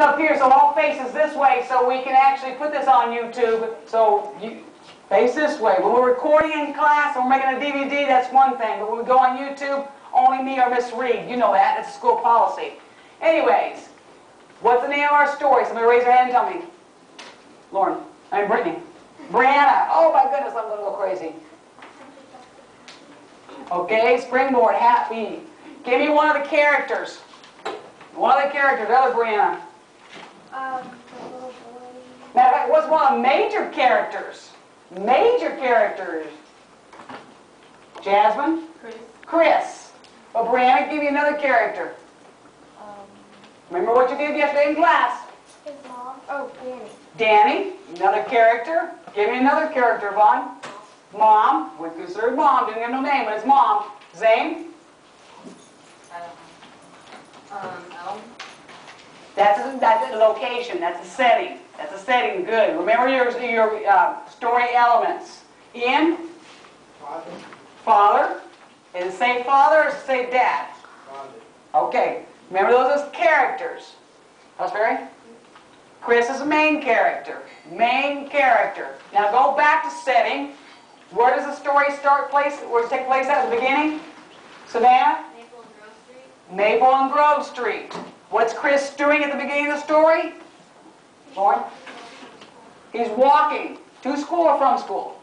Up here, so all faces this way, so we can actually put this on YouTube. So you face this way. When we're recording in class and we're making a DVD, that's one thing. But when we go on YouTube, only me or Miss Reed. You know that. It's school policy. Anyways, what's the name of our story? Somebody raise their hand and tell me. Lauren. I'm Brittany. Brianna. Oh my goodness, I'm going to go crazy. Okay, springboard, happy. Give me one of the characters. One of the characters, other Brianna. The little boy. Matter of fact, what's one of major characters? Major characters. Jasmine? Chris. Well, Brianna, give me another character. Remember what you did yesterday in class? His mom. Oh, Danny. Danny, another character. Give me another character, Vaughn. Mom. We consider mom. Didn't have no name, but it's mom. Zane? Elm. That's a location. That's a setting. That's a setting. Good. Remember your story elements. Ian? Father. Father. Does it say father or does it say dad? Father. Okay. Remember those as characters. Husbury? Chris is a main character. Main character. Now go back to setting. Where does the story where does it take place at the beginning? Savannah? Maple and Grove Street. Maple and Grove Street. What's Chris doing at the beginning of the story? Lauren? He's walking to school or from school.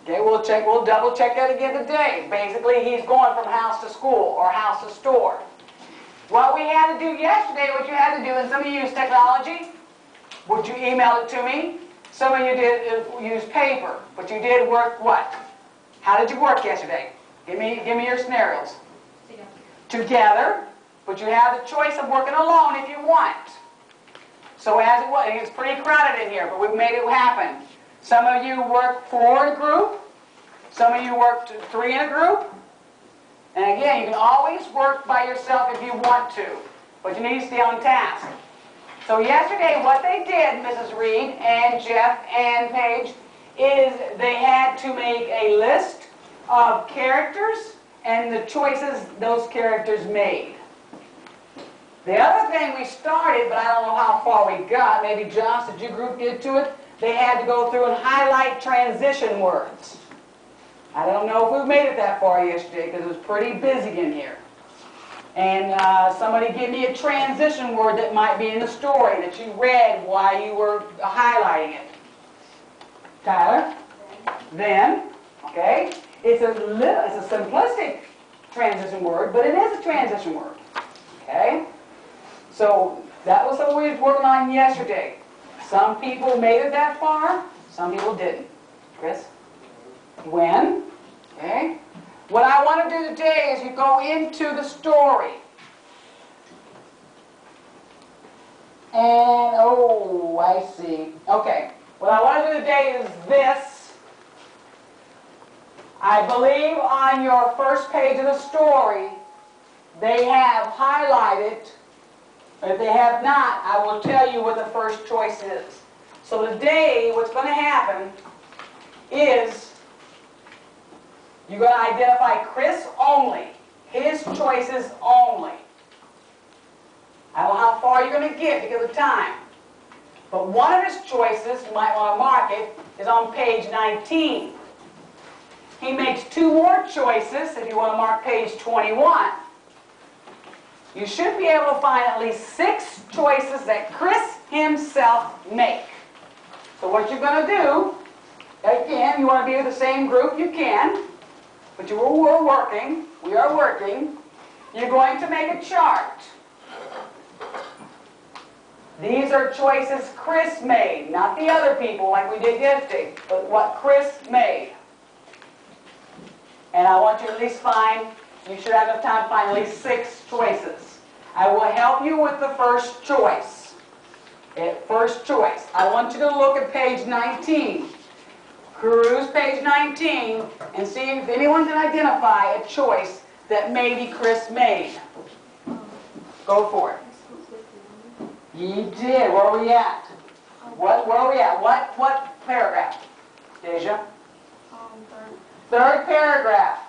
Okay, we'll double check that again today. Basically, he's going from house to school or house to store. What we had to do yesterday, what you had to do, and some of you use technology, but you emailed it to me. Some of you did use paper, but you did work what? How did you work yesterday? Give me your scenarios. Together, but you have the choice of working alone if you want. So as it was, it's pretty crowded in here, but we've made it happen. Some of you work 4 in a group. Some of you work 3 in a group. And again, you can always work by yourself if you want to, but you need to stay on task. So yesterday, what they did, Mrs. Reed and Jeff and Paige, is they had to make a list of characters and the choices those characters made. The other thing we started, but I don't know how far we got, maybe Josh, did you group get to it? They had to go through and highlight transition words. I don't know if we made it that far yesterday because it was pretty busy in here. And somebody give me a transition word that might be in the story that you read while you were highlighting it. Tyler? Then. Okay? It's a simplistic transition word, but it is a transition word. Okay? So that was what we were working on yesterday. Some people made it that far, some people didn't. Chris? When? Okay? What I want to do today is you go into the story. And, oh, I see. Okay. What I want to do today is this. I believe on your first page of the story, they have highlighted. If they have not, I will tell you what the first choice is. So today, what's going to happen is you're going to identify Chris only, his choices only. I don't know how far you're going to get because of time. But one of his choices, you might want to mark it, is on page 19. He makes 2 more choices if you want to mark page 21. You should be able to find at least 6 choices that Chris himself makes. So what you're going to do, again, you want to be with the same group, you can, but we are working. You're going to make a chart. These are choices Chris made, not the other people like we did yesterday, but what Chris made. And I want you to at least you should have enough time to find at least 6 choices. I will help you with the first choice. First choice. I want you to look at page 19. Peruse page 19 and see if anyone can identify a choice that maybe Chris made. Go for it. You did. Where are we at? Where are we at? What paragraph? Deja? Third paragraph.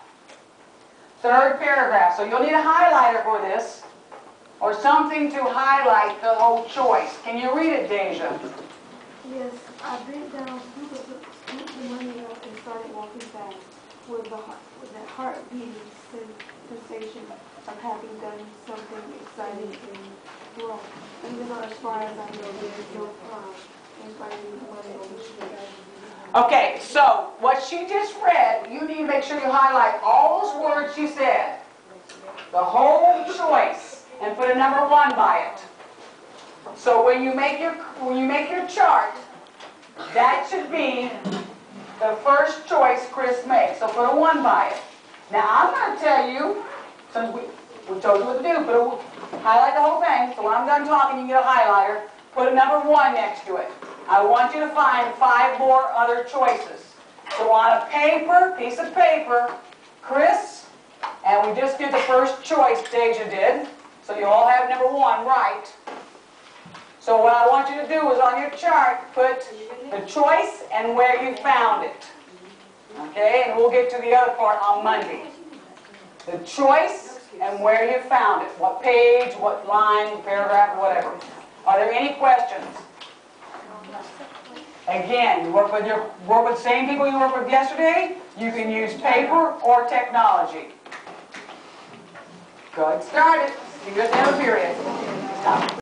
Third paragraph. So you'll need a highlighter for this. or something to highlight the whole choice. Can you read it, Deja? Yes, I bent down, scooped the money up, and started walking fast with that heart beating sensation of having done something exciting and wrong. Even though as far as I know, there is no crime in finding the money on the street. Okay, so what she just read, you need to make sure you highlight all those words she said. The whole choice, and put a number 1 by it. So when you make your chart, that should be the first choice Chris makes. So put a 1 by it. Now I'm going to tell you, since we told you what to do, highlight the whole thing. So when I'm done talking, you get a highlighter. Put a number 1 next to it. I want you to find 5 more other choices. So on a paper, piece of paper, Chris, and we just did the first choice Deja did. So you all have number 1 right. So what I want you to do is on your chart, put the choice and where you found it. Okay, and we'll get to the other part on Monday. The choice and where you found it. What page, what line, paragraph, whatever. Are there any questions? Again, you work with the same people you worked with yesterday. You can use paper or technology. Good. Started. You just have a period. Stop.